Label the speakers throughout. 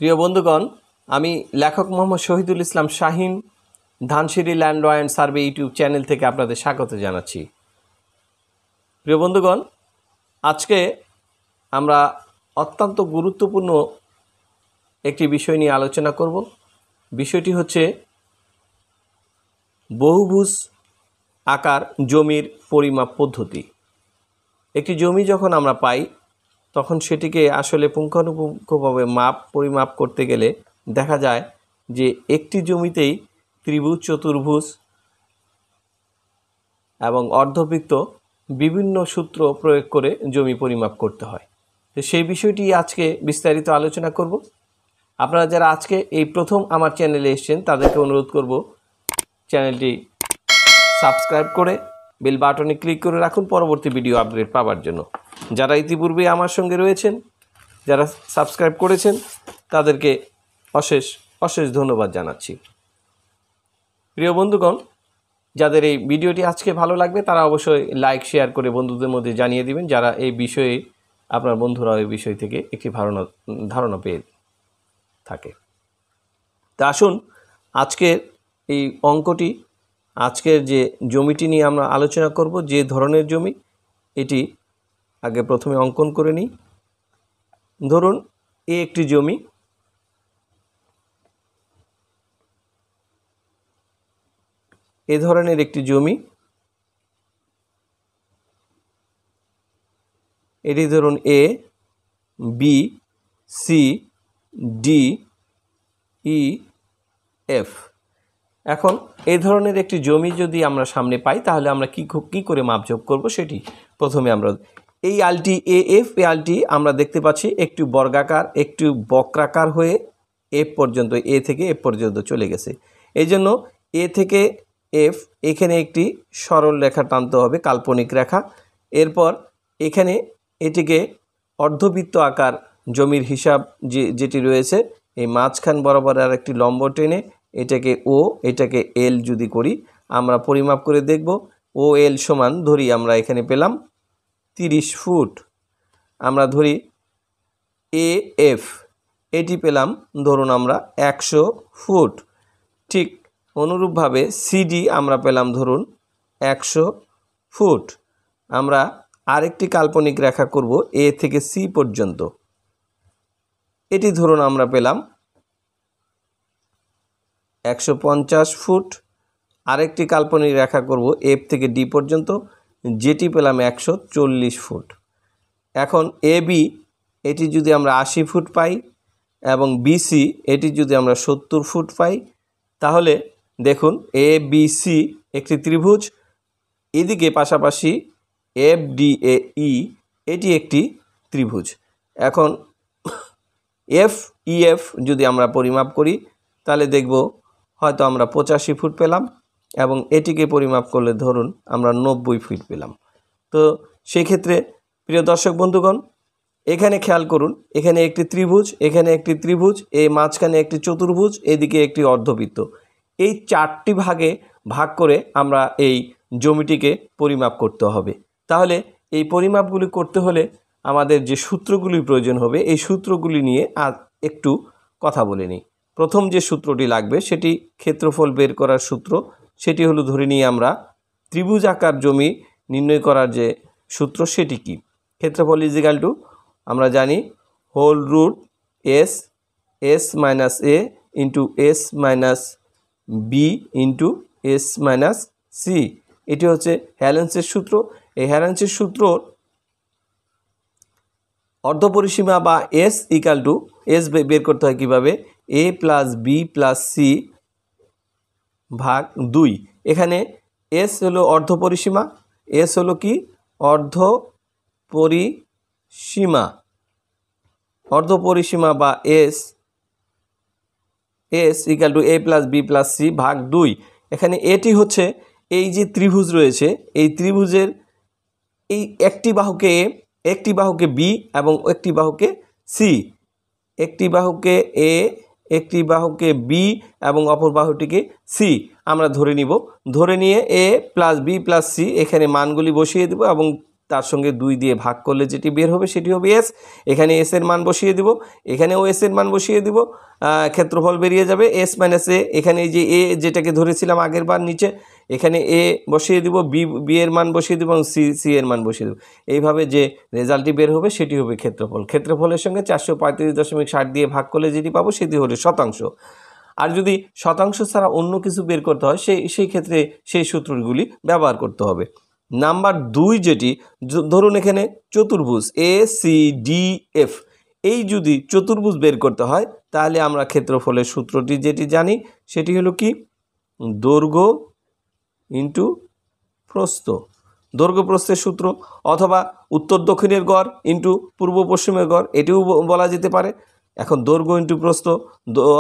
Speaker 1: প্রিয় বন্ধুগণ, আমি লেখক Mohammad Shahidul Islam Shahin Dhansiri land law and survey YouTube channel থেকে আপনাদের স্বাগত জানাচ্ছি। প্রিয় বন্ধুগণ, আজকে আমরা অত্যন্ত গুরুত্বপূর্ণ একটি বিষয় নিয়ে আলোচনা করব। বিষয়টি হচ্ছে বহুভুজ আকার জমির পরিমাপ পদ্ধতি। একটি জমি যখন আমরা পাই তখন সেটিকে আসলে পুঙ্খানুপুঙ্খভাবে পরিমাপ করতে গেলে দেখা যায় যে একটি জমিতেই ত্রিভুজ, চতুর্ভুজ এবং অর্ধবৃত্ত বিভিন্ন সূত্র প্রয়োগ করে জমি পরিমাপ করতে হয়। তো সেই বিষয়টি আজকে বিস্তারিত আলোচনা করব। আপনারা যারা আজকে এই প্রথম আমার চ্যানেলে এসেছেন তাদেরকে অনুরোধ করব চ্যানেলটি সাবস্ক্রাইব করে বেল বাটনে ক্লিক করে রাখুন পরবর্তী ভিডিও আপডেট পাওয়ার জন্য। যারা ইতিপূর্বে আমার সঙ্গে রয়েছেন, যারা সাবস্ক্রাইব করেছেন, তাদেরকে অশেষ অশেষ ধন্যবাদ জানাচ্ছি। প্রিয় বন্ধুগণ, যাদের এই ভিডিওটি আজকে ভালো লাগবে তারা অবশ্যই লাইক শেয়ার করে বন্ধুদের মধ্যে জানিয়ে দিবেন, যারা এই বিষয়ে আপনার বন্ধুরা এই বিষয় থেকে একটি ধারণা পেয়ে থাকে। তা আসুন আজকের এই অঙ্কটি, আজকের যে জমিটি নিয়ে আমরা আলোচনা করব, যে ধরনের জমি, এটি আগে প্রথমে অঙ্কন করে নিই। ধরুন এ একটি জমি, এ ধরনের একটি জমি, এটি ধরুন এ, বি, সি, ডি, ই, এফ। এখন এই ধরনের একটি জমি যদি আমরা সামনে পাই তাহলে আমরা কি করে মাপজোক করব সেটি প্রথমে আমরা এই আলটি এ এফ, এই আলটি আমরা দেখতে পাচ্ছি একটু বর্গাকার, একটু বক্রাকার হয়ে এফ পর্যন্ত, এ থেকে এফ পর্যন্ত চলে গেছে। এই জন্য এ থেকে এফ এখানে একটি সরল রেখা টানতে হবে, কাল্পনিক রেখা। এরপর এখানে এটিকে অর্ধবৃত্ত আকার জমির হিসাব যেটি রয়েছে, এই মাঝখান বরাবর আর একটি লম্ব টেনে এটাকে ও, এটাকে এল যদি করি, আমরা পরিমাপ করে দেখব। ও এল সমান ধরি আমরা এখানে পেলাম 30 ফুট। আমরা ধরি এ এফ, এটি পেলাম ধরুন আমরা 100 ফুট। ঠিক অনুরূপভাবে সিডি আমরা পেলাম ধরুন 100 ফুট। আমরা আরেকটি কাল্পনিক রেখা করব এ থেকে সি পর্যন্ত, এটি ধরুন আমরা পেলাম 150 ফুট। আরেকটি কাল্পনিক রেখা করব এফ থেকে ডি পর্যন্ত, যেটি পেলাম 140 ফুট। এখন এ বি, এটি যদি আমরা 80 ফুট পাই এবং বিসি এটি যদি আমরা 70 ফুট পাই, তাহলে দেখুন এ বি সি একটি ত্রিভুজ, এদিকে পাশাপাশি এফ ডি এ ই এটি একটি ত্রিভুজ। এখন এফ ই এফ যদি আমরা পরিমাপ করি তাহলে দেখব হয়তো আমরা 85 ফুট পেলাম এবং এটিকে পরিমাপ করলে ধরুন আমরা 90 ফুট পেলাম। তো সেই ক্ষেত্রে প্রিয় দর্শক বন্ধুগণ, এখানে খেয়াল করুন, এখানে একটি ত্রিভুজ, এখানে একটি ত্রিভুজ, এই মাঝখানে একটি চতুর্ভুজ, এদিকে একটি অর্ধবৃত্ত। এই 4টি ভাগে ভাগ করে আমরা এই জমিটিকে পরিমাপ করতে হবে। তাহলে এই পরিমাপগুলি করতে হলে আমাদের যে সূত্রগুলি প্রয়োজন হবে, এই সূত্রগুলি নিয়ে আজ একটু কথা বলে নিই। প্রথম যে সূত্রটি লাগবে সেটি ক্ষেত্রফল বের করার সূত্র। সেটি হলো, ধরে নিই আমরা ত্রিভুজ আকার জমি নির্ণয় করার যে সূত্র সেটি কি? ক্ষেত্রফল ইজিক্যাল টু আমরা জানি whole root s, s minus a into s minus b into s minus c. এটি হচ্ছে হ্যালেন্সের সূত্র। এই হ্যালেন্সের সূত্র অর্ধপরিসীমা বা এস ইকাল টু এস বের করতে হয় কীভাবে? এ প্লাস বি প্লাস সি ভাগ 2। এখানে এস হলো অর্ধপরিসীমা, এস হলো কি? অর্ধপরিসীমা। অর্ধপরিসীমা বা S, S equal to A plus B plus C ভাগ 2। এখানে এটি হচ্ছে এই যে ত্রিভুজ রয়েছে, এই ত্রিভুজের এই একটি বাহুকে এ, একটি বাহুকে বি এবং একটি বাহুকে সি, একটি বাহুকে এ, একটি বাহুকে বি এবং অপর বাহুটিকে সি আমরা ধরে নিব। ধরে নিয়ে এ প্লাস বি প্লাস সি এখানে মানগুলি বসিয়ে দেব এবং তার সঙ্গে 2 দিয়ে ভাগ করলে যেটি বের হবে সেটি হবে এস। এখানে এস এর মান বসিয়ে দিব, এখানেও এস এর মান বসিয়ে দিব, ক্ষেত্রফল বেরিয়ে যাবে এস মাইনাস এ। এখানে এই যে এ যেটাকে ধরেছিলাম আগের বার নিচে, এখানে এ বসিয়ে দিব, বি এর মান বসিয়ে দিব এবং সি এর মান বসিয়ে দেব। এইভাবে যে রেজাল্টটি বের হবে সেটি হবে ক্ষেত্রফল। ক্ষেত্রফলের সঙ্গে 435.60 দিয়ে ভাগ করলে যেটি পাবো সেটি হলো শতাংশ। আর যদি শতাংশ ছাড়া অন্য কিছু বের করতে হয় সেই ক্ষেত্রে সেই সূত্রগুলি ব্যবহার করতে হবে। নাম্বার 2 যেটি, ধরুন এখানে চতুর্ভুজ এ সি ডি এফ, এই যদি চতুর্ভুজ বের করতে হয় তাহলে আমরা ক্ষেত্রফলের সূত্রটি যেটি জানি সেটি হলো কি, দৈর্ঘ্য ইন্টু প্রস্থ, দৈর্ঘ্য প্রস্থের সূত্র, অথবা উত্তর দক্ষিণের গড় ইন্টু পূর্ব পশ্চিমের গড়, এটিও বলা যেতে পারে। এখন দৈর্ঘ্য ইন্টু প্রস্থ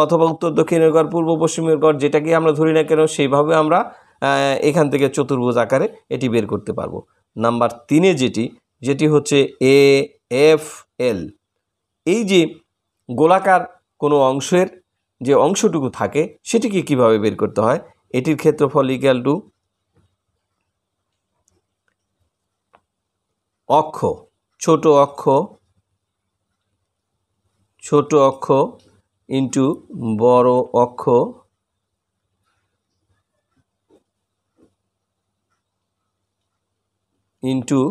Speaker 1: অথবা উত্তর দক্ষিণের গড় পূর্ব পশ্চিমের গড় যেটাকে আমরা ধরি না কেন, সেইভাবে আমরা এখান থেকে চতুর্ভুজ আকারে এটি বের করতে পারবো। নাম্বার 3 যেটি হচ্ছে এ এফ এল, এই যে গোলাকার কোনো অংশের যে অংশটুকু থাকে সেটিকে কিভাবে বের করতে হয়, এটির ক্ষেত্রফল ইকুয়াল টু অক্ষ, ছোট অক্ষ ইন্টু বড় অক্ষ ইন্টু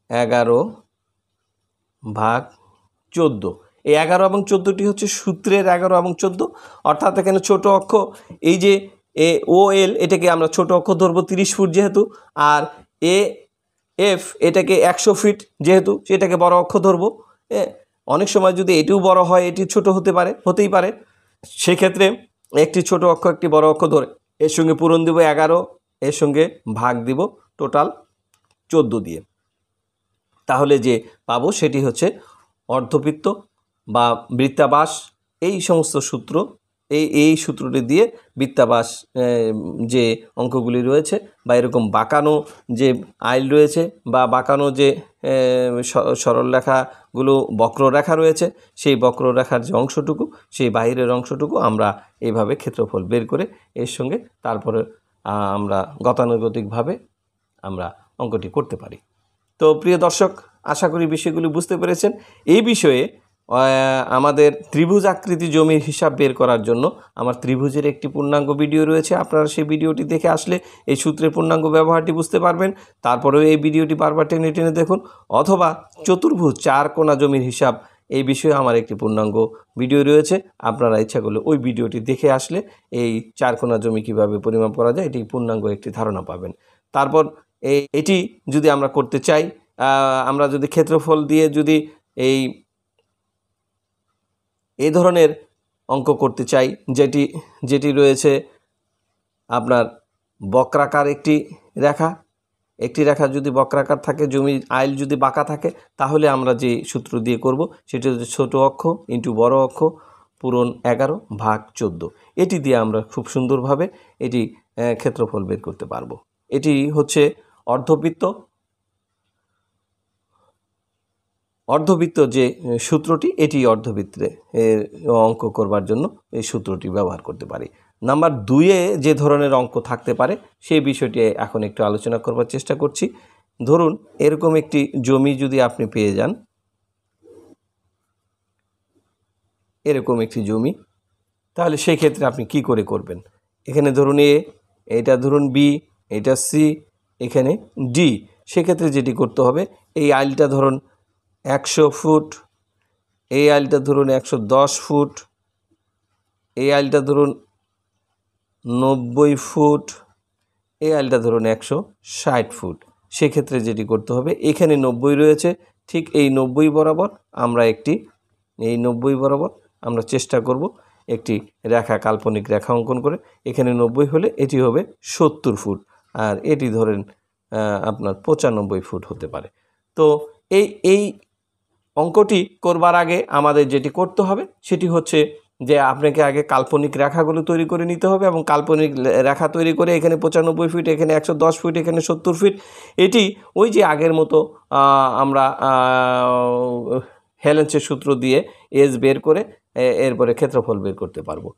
Speaker 1: 11/14। এই 11 এবং 14টি হচ্ছে সূত্রের 11 এবং 14, অর্থাৎ এখানে ছোট অক্ষ এই যে ও এল, এটাকে আমরা ছোট অক্ষ ধরবো 30 ফুট যেহেতু, আর এ এফ এটাকে 100 ফিট যেহেতু, সেটাকে বড় অক্ষ ধরবো। অনেক সময় যদি এটিও বড় হয় এটি ছোট হতেই পারে, সেক্ষেত্রে একটি ছোট অক্ষ একটি বড় অক্ষ ধরে এর সঙ্গে পূরণ দিব 11, এর সঙ্গে ভাগ দিব টোটাল 14 দিয়ে, তাহলে যে পাবো সেটি হচ্ছে অর্ধবৃত্ত বা বৃত্তাবাস। এই সমস্ত সূত্র, এই সূত্রটি দিয়ে বৃত্তাবাস যে অঙ্কগুলি রয়েছে বা এরকম বাঁকানো যে আইল রয়েছে বা বাঁকানো যে সরলরেখাগুলো বক্ররেখা রয়েছে, সেই বক্ররেখার যে অংশটুকু, সেই বাহিরের অংশটুকু আমরা এইভাবে ক্ষেত্রফল বের করে এর সঙ্গে তারপরে আমরা গতানুগতিকভাবে আমরা অঙ্কটি করতে পারি। তো প্রিয় দর্শক, আশা করি বিষয়গুলি বুঝতে পেরেছেন। এই বিষয়ে আমাদের ত্রিভুজ আকৃতি জমির হিসাব বের করার জন্য আমার ত্রিভুজের একটি পূর্ণাঙ্গ ভিডিও রয়েছে, আপনারা সেই ভিডিওটি দেখে আসলে এই সূত্রের পূর্ণাঙ্গ ব্যবহারটি বুঝতে পারবেন। তারপরেও এই ভিডিওটি বারবার টেনে টেনে দেখুন, অথবা চতুর্ভুজ 4 কোণা জমির হিসাব, এই বিষয়ে আমার একটি পূর্ণাঙ্গ ভিডিও রয়েছে, আপনারা ইচ্ছা করলে ওই ভিডিওটি দেখে আসলে এই 4 কোণা জমি কীভাবে পরিমাপ করা যায় এটি পূর্ণাঙ্গ একটি ধারণা পাবেন। তারপর এটি যদি আমরা করতে চাই, আমরা যদি ক্ষেত্রফল দিয়ে যদি এই ধরনের অঙ্ক করতে চাই, যেটি রয়েছে আপনার বক্রাকার একটি রেখা যদি বক্রাকার থাকে, জমির আইল যদি বাঁকা থাকে, তাহলে আমরা যে সূত্র দিয়ে করব সেটি হচ্ছে ছোট অক্ষ ইন্টু বড় অক্ষ পূরণ 11/14। এটি দিয়ে আমরা খুব সুন্দরভাবে এটি ক্ষেত্রফল বের করতে পারবো। এটি হচ্ছে অর্ধবৃত্ত যে সূত্রটি, এটি অর্ধবৃত্তে অঙ্ক করবার জন্য এই সূত্রটি ব্যবহার করতে পারি। নাম্বার 2-এ যে ধরনের অঙ্ক থাকতে পারে সেই বিষয়টি এখন একটু আলোচনা করবার চেষ্টা করছি। ধরুন এরকম একটি জমি যদি আপনি পেয়ে যান, এরকম একটি জমি, তাহলে সেই ক্ষেত্রে আপনি কি করে করবেন? এখানে ধরুন এ, এটা ধরুন বি, এটা সি, এখানে ডি। সেক্ষেত্রে যেটি করতে হবে, এই আইলটা ধরুন 100 ফুট, এই আইলটা ধরুন 110 ফুট, এই আইলটা ধরুন 90 ফুট, এই আইলটা ধরুন 160 ফুট। সেক্ষেত্রে যেটি করতে হবে, এখানে 90 রয়েছে, ঠিক এই 90 বরাবর আমরা চেষ্টা করব একটি রেখা, কাল্পনিক রেখা অঙ্কন করে। এখানে 90 হলে এটি হবে 70 ফুট, আর এটি ধরেন আপনার 95 ফুট হতে পারে। তো এই অঙ্কটি করবার আগে আমাদের যেটি করতে হবে সেটি হচ্ছে যে আপনাকে আগে কাল্পনিক রেখাগুলো তৈরি করে নিতে হবে, এবং কাল্পনিক রেখা তৈরি করে এখানে 95 ফিট, এখানে 110 ফিট, এখানে 70 ফিট, এটি ওই যে আগের মতো আমরা হেলেন্সের সূত্র দিয়ে এস বের করে এরপরে ক্ষেত্রফল বের করতে পারবো।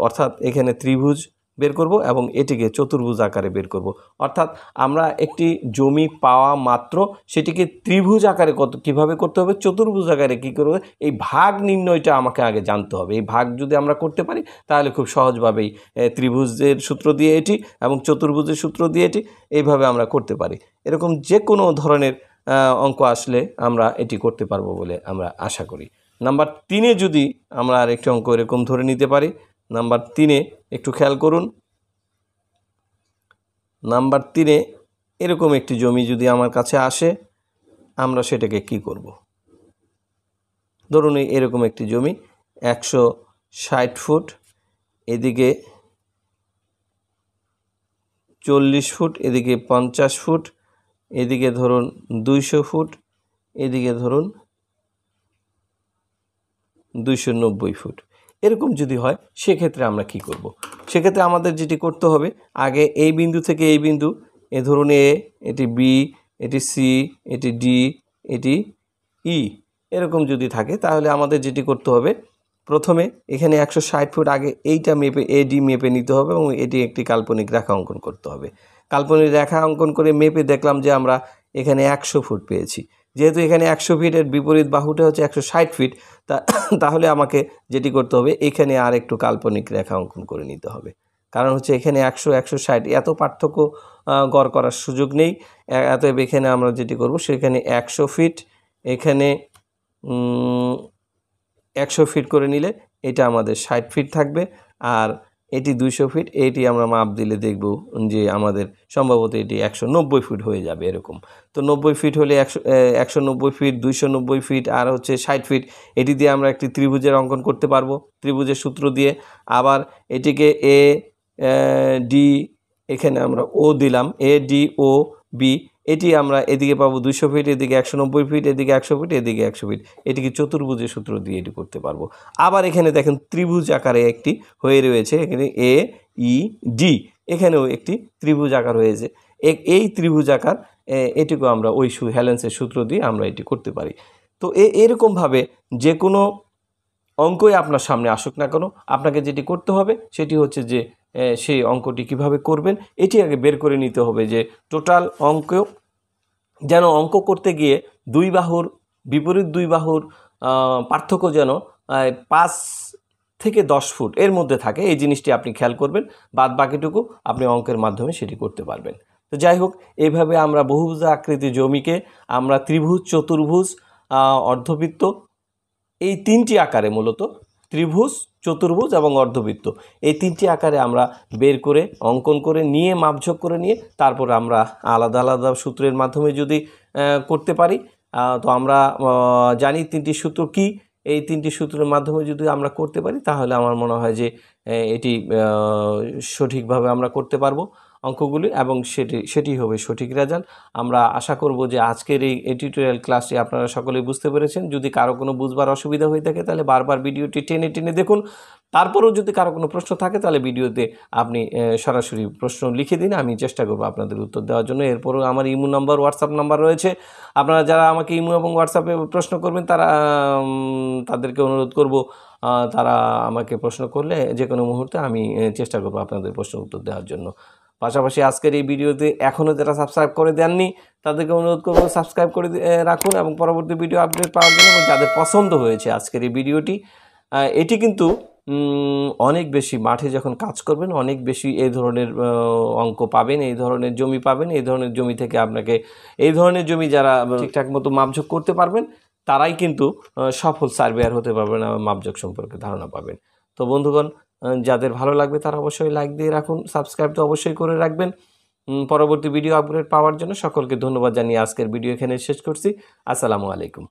Speaker 1: অর্থাৎ এখানে ত্রিভুজ বের করব এবং এটিকে চতুর্ভুজ আকারে বের করব। অর্থাৎ আমরা একটি জমি পাওয়া মাত্র সেটিকে ত্রিভুজ আকারে কীভাবে করতে হবে, চতুর্ভুজ আকারে কী করবে, এই ভাগ নির্ণয়টা আমাকে আগে জানতে হবে। এই ভাগ যদি আমরা করতে পারি তাহলে খুব সহজভাবেই ত্রিভুজের সূত্র দিয়ে এটি এবং চতুর্ভুজের সূত্র দিয়ে এটি এইভাবে আমরা করতে পারি। এরকম যে কোনো ধরনের অঙ্ক আসলে আমরা এটি করতে পারবো বলে আমরা আশা করি। নাম্বার 3-এ যদি আমরা আরেকটি অঙ্ক এরকম ধরে নিতে পারি, নাম্বার 3-এ একটু খেয়াল করুন। নাম্বার 3-এ এরকম একটি জমি যদি আমার কাছে আসে, আমরা সেটাকে কি করব? ধরুন এরকম একটি জমি 160 ফুট, এদিকে 40 ফুট, এদিকে 50 ফুট, এদিকে ধরুন 200 ফুট, এদিকে ধরুন 290 ফুট। এরকম যদি হয় সেক্ষেত্রে আমরা কি করব? সেক্ষেত্রে আমাদের যেটি করতে হবে, আগে এই বিন্দু থেকে এই বিন্দু, এ ধরুন এ, এটি বি, এটি সি, এটি ডি, এটি ই, এরকম যদি থাকে তাহলে আমাদের যেটি করতে হবে, প্রথমে এখানে 160 ফুট আগে এইটা মেপে এডি মেপে নিতে হবে এবং এটি একটি কাল্পনিক রেখা অঙ্কন করতে হবে। কাল্পনিক রেখা অঙ্কন করে মেপে দেখলাম যে আমরা এখানে 100 ফুট পেয়েছি। যেহেতু এখানে 100 ফিটের বিপরীত বাহুটা হচ্ছে 160 ফিট, তাহলে আমাকে যেটি করতে হবে এখানে আর একটু কাল্পনিক রেখা অঙ্কন করে নিতে হবে। কারণ হচ্ছে এখানে 100 160 এত পার্থক্য গড় করার সুযোগ নেই। অতএব এখানে আমরা যেটি করব, সেখানে 100 ফিট, এখানে 100 ফিট করে নিলে এটা আমাদের 60 ফিট থাকবে, আর এটি 200 ফিট, এটি আমরা মাপ দিলে দেখব যে আমাদের সম্ভবত এটি 190 ফিট হয়ে যাবে এরকম। তো 90 ফিট হলে 190 ফিট, 290 ফিট আর হচ্ছে 60 ফিট, এটি দিয়ে আমরা একটি ত্রিভুজের অঙ্কন করতে পারবো ত্রিভুজের সূত্র দিয়ে। আবার এটিকে এ ডি, এখানে আমরা ও দিলাম, এ ডি ও বি, এটি আমরা এদিকে পাবো 200 ফিট, এদিকে 190 ফিট, এদিকে 100 ফিট, এদিকে 100 ফিট, এটিকে চতুর্ভুজের সূত্র দিয়ে এটি করতে পারবো। আবার এখানে দেখেন ত্রিভুজ আকারে একটি হয়ে রয়েছে, এখানে এ ই ডি, এখানেও একটি ত্রিভুজ আকার হয়েছে। এই ত্রিভুজ আকার এটিকেও আমরা ওই হেলেন্সের সূত্র দিয়ে আমরা এটি করতে পারি। তো এরকমভাবে যে কোনো অঙ্কই আপনার সামনে আসুক না কেন, আপনাকে যেটি করতে হবে সেটি হচ্ছে যে সেই অঙ্কটি কিভাবে করবেন এটি আগে বের করে নিতে হবে, যে টোটাল অঙ্ক যেন অঙ্ক করতে গিয়ে দুই বাহুর বিপরীত দুই বাহুর পার্থক্য যেন 5 থেকে 10 ফুট এর মধ্যে থাকে, এই জিনিসটি আপনি খেয়াল করবেন। বাদ বাকিটুকু আপনি অঙ্কের মাধ্যমে সেটি করতে পারবেন। তো যাই হোক, এইভাবে আমরা বহুভুজ আকৃতি জমিকে আমরা ত্রিভুজ, চতুর্ভুজ, অর্ধবৃত্ত, এই 3টি আকারে, মূলত ত্রিভুজ, চতুর্ভুজ এবং অর্ধবৃত্ত, এই 3টি আকারে আমরা বের করে অঙ্কন করে নিয়ে মাপঝোঁক করে নিয়ে তারপর আমরা আলাদা আলাদা সূত্রের মাধ্যমে যদি করতে পারি, তো আমরা জানি 3টি সূত্র কি, এই 3টি সূত্রের মাধ্যমে যদি আমরা করতে পারি তাহলে আমার মনে হয় যে এটি সঠিকভাবে আমরা করতে পারবো অঙ্কগুলি এবং সেটি হবে সঠিক রেজাল্ট। আমরা আশা করব যে আজকের এই টিউটোরিয়াল ক্লাসটি আপনারা সকলেই বুঝতে পেরেছেন। যদি কারো কোনো বুঝবার অসুবিধা হয়ে থাকে তাহলে বারবার ভিডিওটি টেনে টেনে দেখুন। তারপরেও যদি কারো কোনো প্রশ্ন থাকে তাহলে ভিডিওতে আপনি সরাসরি প্রশ্ন লিখে দিন, আমি চেষ্টা করব আপনাদের উত্তর দেওয়ার জন্য। এরপরও আমার ইমো নাম্বার, হোয়াটসঅ্যাপ নাম্বার রয়েছে। আপনারা যারা আমাকে ইমো এবং হোয়াটসঅ্যাপে প্রশ্ন করবেন তাদেরকে অনুরোধ করব তারা আমাকে প্রশ্ন করলে যে কোনো মুহূর্তে আমি চেষ্টা করব আপনাদের প্রশ্ন উত্তর দেওয়ার জন্য। পাশাপাশি আজকের এই ভিডিওতে এখনও যারা সাবস্ক্রাইব করে দেননি তাদেরকে অনুরোধ করব সাবস্ক্রাইব করে রাখুন এবং পরবর্তী ভিডিও আপডেট পাওয়ার জন্য। এবং যাদের পছন্দ হয়েছে আজকের এই ভিডিওটি, এটি কিন্তু অনেক বেশি মাঠে যখন কাজ করবেন অনেক বেশি এই ধরনের অঙ্ক পাবেন, এই ধরনের জমি পাবেন। এই ধরনের জমি থেকে আপনাকে এই ধরনের জমি যারা ঠিকঠাক মতো মাপঝোঁক করতে পারবেন তারাই কিন্তু সফল সার্ভেয়ার হতে পারবেন এবং মাপঝোঁক সম্পর্কে ধারণা পাবেন। তো বন্ধুগণ, যাদের ভালো লাগবে তারা অবশ্যই লাইক দিয়ে রাখুন, সাবস্ক্রাইব তো অবশ্যই করে রাখবেন। পরবর্তী ভিডিও আপডেট পাওয়ার জন্য সকলকে ধন্যবাদ জানিয়ে আজকের ভিডিও এখানে শেষ করছি। আসসালামু আলাইকুম।